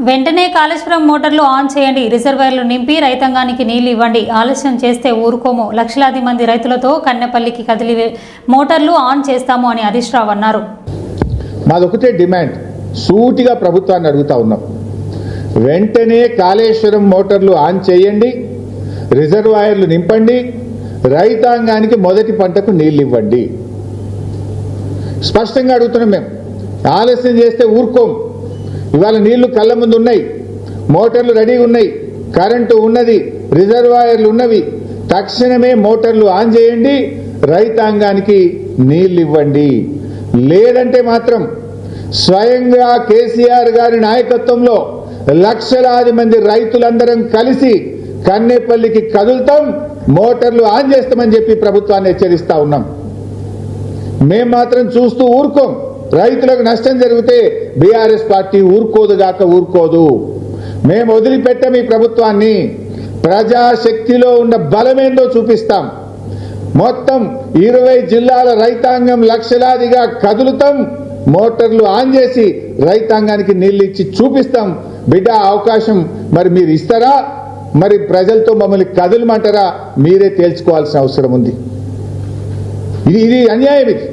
వెంటనే కాళేశ్వరం మోటార్లు ఆన్ చేయండి, రిజర్వాయర్లు నింపి రైతాంగానికి నీళ్లు ఇవ్వండి. ఆలస్యం చేస్తే ఊరుకోము. లక్షలాది మంది రైతులతో కన్నెపల్లికి కదిలి మోటార్లు ఆన్ చేస్తాము అని హరీష్ రావు అన్నారు. మాదొకటే డిమాండ్, సూటిగా ప్రభుత్వాన్ని అడుగుతా ఉన్నాం. వెంటనే కాళేశ్వరం మోటార్లు ఆన్ చేయండి, రిజర్వాయర్లు నింపండి, రైతాంగానికి మొదటి పంటకు నీళ్లు ఇవ్వండి. స్పష్టంగా అడుగుతున్నాం. మేము ఆలస్యం చేస్తే ఊరుకోం. ఇవాళ నీళ్లు కళ్ళ ముందు ఉన్నాయి, మోటార్లు రెడీగా ఉన్నాయి, కరెంటు ఉన్నది, రిజర్వాయర్లు ఉన్నవి. తక్షణమే మోటార్లు ఆన్ చేయండి, రైతాంగానికి నీళ్లు ఇవ్వండి. లేదంటే మాత్రం స్వయంగా కేసీఆర్ గారి నాయకత్వంలో లక్షలాది మంది రైతులందరం కలిసి కన్నేపల్లికి కదులుతాం, మోటార్లు ఆన్ చేస్తామని చెప్పి ప్రభుత్వాన్ని హెచ్చరిస్తా ఉన్నాం. మేం మాత్రం చూస్తూ ఊరుకోం. రైతులకు నష్టం జరిగితే బీఆర్ఎస్ పార్టీ ఊరుకోదుగాక ఊరుకోదు. మేము వదిలిపెట్టాం ఈ ప్రభుత్వాన్ని. ప్రజాశక్తిలో ఉన్న బలమేందో చూపిస్తాం. మొత్తం 20 జిల్లాల రైతాంగం లక్షలాదిగా కదులుతాం, మోటార్లు ఆన్ చేసి రైతాంగానికి నీళ్లు ఇచ్చి చూపిస్తాం. బిడ్డ అవకాశం మరి మీరు ఇస్తారా, మరి ప్రజలతో మమ్మల్ని కదలమంటారా, మీరే తేల్చుకోవాల్సిన అవసరం ఉంది. ఇది అన్యాయం. ఇది